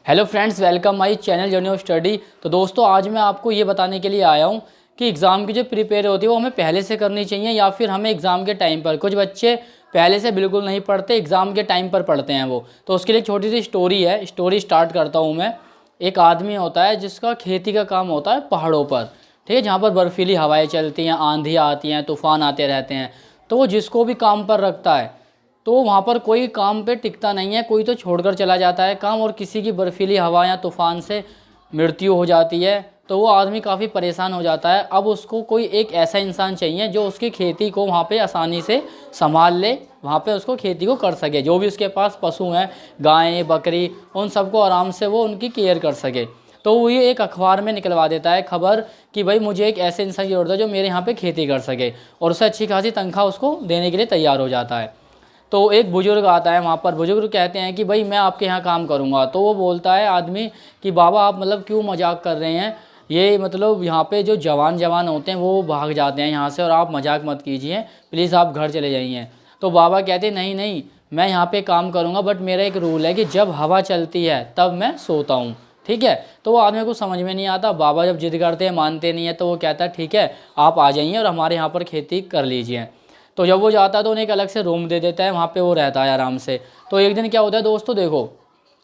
Hello friends, welcome my channel journey of study. तो दोस्तों, आज मैं आपको ये बताने के लिए आया हूँ कि एग्ज़ाम की जो प्रिपेयर होती है वो हमें पहले से करनी चाहिए या फिर हमें एग्ज़ाम के टाइम पर। कुछ बच्चे पहले से बिल्कुल नहीं पढ़ते, एग्ज़ाम के टाइम पर पढ़ते हैं वो। तो उसके लिए एक छोटी सी स्टोरी है, स्टोरी स्टार्ट करता हूँ मैं। एक आदमी होता है जिसका खेती का काम होता है पहाड़ों पर, ठीक है, जहाँ पर बर्फीली हवाएँ चलती हैं, आंधी आती हैं, तूफ़ान आते रहते हैं। तो वो जिसको भी काम पर रखता है तो वहाँ पर कोई काम पे टिकता नहीं है, कोई तो छोड़कर चला जाता है काम, और किसी की बर्फीली हवा या तूफ़ान से मृत्यु हो जाती है। तो वो आदमी काफ़ी परेशान हो जाता है। अब उसको कोई एक ऐसा इंसान चाहिए जो उसकी खेती को वहाँ पे आसानी से संभाल ले, वहाँ पे उसको खेती को कर सके। जो भी उसके पास पशु हैं, गायें, बकरी, उन सबको आराम से वो उनकी केयर कर सके। तो वो ये एक अखबार में निकलवा देता है खबर कि भाई मुझे एक ऐसे इंसान की ज़रूरत है जो मेरे यहाँ पे खेती कर सके, और उसे अच्छी खासी तनख्वाह उसको देने के लिए तैयार हो जाता है। तो एक बुजुर्ग आता है वहाँ पर, बुजुर्ग कहते हैं कि भाई मैं आपके यहाँ काम करूँगा। तो वो बोलता है आदमी कि बाबा आप मतलब क्यों मजाक कर रहे हैं, ये मतलब यहाँ पे जो जवान होते हैं वो भाग जाते हैं यहाँ से, और आप मजाक मत कीजिए, प्लीज़ आप घर चले जाइए। तो बाबा कहते हैं नहीं नहीं, मैं यहाँ पे काम करूँगा, बट मेरा एक रूल है कि जब हवा चलती है तब मैं सोता हूँ, ठीक है। तो वो आदमी को समझ में नहीं आता। बाबा जब जिद करते हैं, मानते नहीं है, तो वो कहता है ठीक है आप आ जाइए और हमारे यहाँ पर खेती कर लीजिए। तो जब वो जाता है तो उन्हें एक अलग से रूम दे देता है, वहाँ पे वो रहता है आराम से। तो एक दिन क्या होता है दोस्तों, देखो,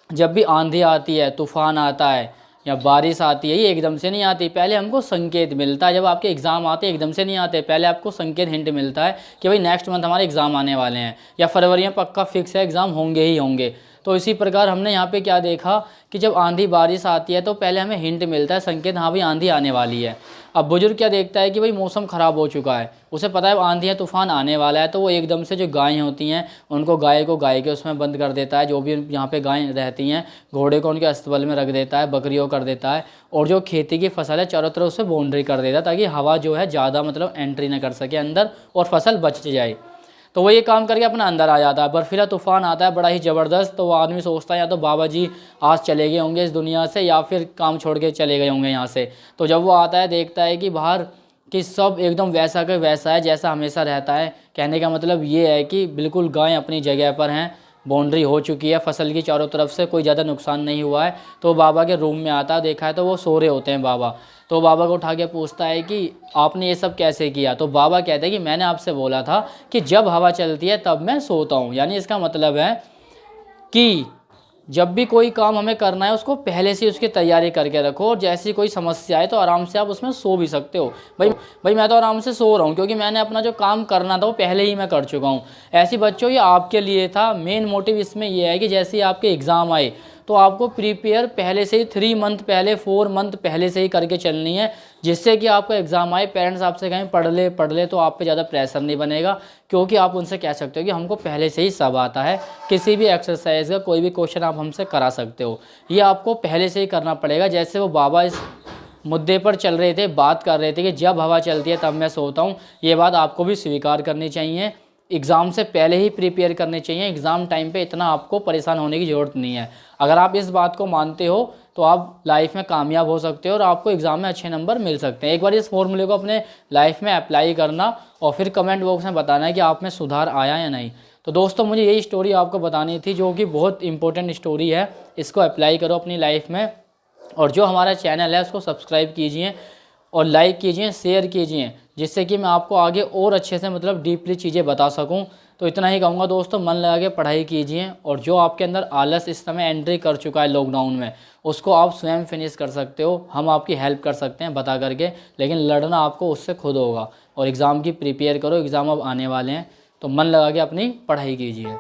जब भी आंधी आती है, तूफ़ान आता है या बारिश आती है, ये एकदम से नहीं आती, पहले हमको संकेत मिलता है। जब आपके एग्ज़ाम आते हैं एकदम से नहीं आते, पहले आपको संकेत, हिंट मिलता है कि भाई नेक्स्ट मंथ हमारे एग्ज़ाम आने वाले हैं, या फरवरी में पक्का फिक्स है एग्ज़ाम होंगे ही होंगे। तो इसी प्रकार हमने यहाँ पे क्या देखा कि जब आंधी बारिश आती है तो पहले हमें हिंट मिलता है, संकेत, हाँ भाई आंधी आने वाली है। अब बुजुर्ग क्या देखता है कि भाई मौसम ख़राब हो चुका है, उसे पता है आंधी है, तूफ़ान आने वाला है। तो वो एकदम से जो गायें होती हैं उनको गाय के उसमें बंद कर देता है, जो भी यहाँ पे गायें रहती हैं, घोड़े को उनके अस्तबल में रख देता है, बकरियों कर देता है, और जो खेती की फसल है चारों तरफ से बाउंड्री कर देता है ताकि हवा जो है ज़्यादा मतलब एंट्री ना कर सके अंदर और फसल बच जाए। तो वो ये काम करके अपना अंदर आ जाता है। बर्फीला तूफ़ान आता है बड़ा ही ज़बरदस्त। तो वो आदमी सोचता है या तो बाबा जी आज चले गए होंगे इस दुनिया से, या फिर काम छोड़ के चले गए होंगे यहाँ से। तो जब वो आता है देखता है कि बाहर कि सब एकदम वैसा का वैसा है जैसा हमेशा रहता है। कहने का मतलब ये है कि बिल्कुल गाय अपनी जगह पर हैं, बाउंड्री हो चुकी है फसल की चारों तरफ से, कोई ज़्यादा नुकसान नहीं हुआ है। तो बाबा के रूम में आता है, देखा है तो वो सो रहे होते हैं बाबा। तो बाबा को उठा के पूछता है कि आपने ये सब कैसे किया। तो बाबा कहते हैं कि मैंने आपसे बोला था कि जब हवा चलती है तब मैं सोता हूँ। यानी इसका मतलब है कि जब भी कोई काम हमें करना है उसको पहले से उसकी तैयारी करके रखो, और जैसी कोई समस्या आए तो आराम से आप उसमें सो भी सकते हो। भाई मैं तो आराम से सो रहा हूँ क्योंकि मैंने अपना जो काम करना था वो पहले ही मैं कर चुका हूँ। ऐसी बच्चों ये आपके लिए था। मेन मोटिव इसमें यह है कि जैसे ही आपके एग्ज़ाम आए तो आपको प्रिपेयर पहले से ही 3 मंथ पहले, 4 मंथ पहले से ही करके चलनी है, जिससे कि आपका एग्ज़ाम आए पेरेंट्स आपसे कहें पढ़ ले तो आप पे ज़्यादा प्रेशर नहीं बनेगा, क्योंकि आप उनसे कह सकते हो कि हमको पहले से ही सब आता है। किसी भी एक्सरसाइज का कोई भी क्वेश्चन आप हमसे करा सकते हो, ये आपको पहले से ही करना पड़ेगा। जैसे वो बाबा इस मुद्दे पर चल रहे थे, बात कर रहे थे कि जब हवा चलती है तब मैं सोता हूँ, ये बात आपको भी स्वीकार करनी चाहिए। एग्ज़ाम से पहले ही प्रिपेयर करने चाहिए, एग्ज़ाम टाइम पे इतना आपको परेशान होने की ज़रूरत नहीं है। अगर आप इस बात को मानते हो तो आप लाइफ में कामयाब हो सकते हो और आपको एग्ज़ाम में अच्छे नंबर मिल सकते हैं। एक बार इस फॉर्मूले को अपने लाइफ में अप्लाई करना और फिर कमेंट बॉक्स में बताना है कि आप में सुधार आया या नहीं। तो दोस्तों, मुझे यही स्टोरी आपको बतानी थी, जो कि बहुत इंपॉर्टेंट स्टोरी है। इसको अप्लाई करो अपनी लाइफ में, और जो हमारा चैनल है उसको सब्सक्राइब कीजिए और लाइक कीजिए, शेयर कीजिए, जिससे कि मैं आपको आगे और अच्छे से मतलब डीपली चीज़ें बता सकूं। तो इतना ही कहूँगा दोस्तों, मन लगा के पढ़ाई कीजिए, और जो आपके अंदर आलस इस समय एंट्री कर चुका है लॉकडाउन में, उसको आप स्वयं फिनिश कर सकते हो। हम आपकी हेल्प कर सकते हैं बता करके, लेकिन लड़ना आपको उससे खुद होगा। और एग्ज़ाम की प्रिपेयर करो, एग्ज़ाम अब आने वाले हैं, तो मन लगा के अपनी पढ़ाई कीजिए।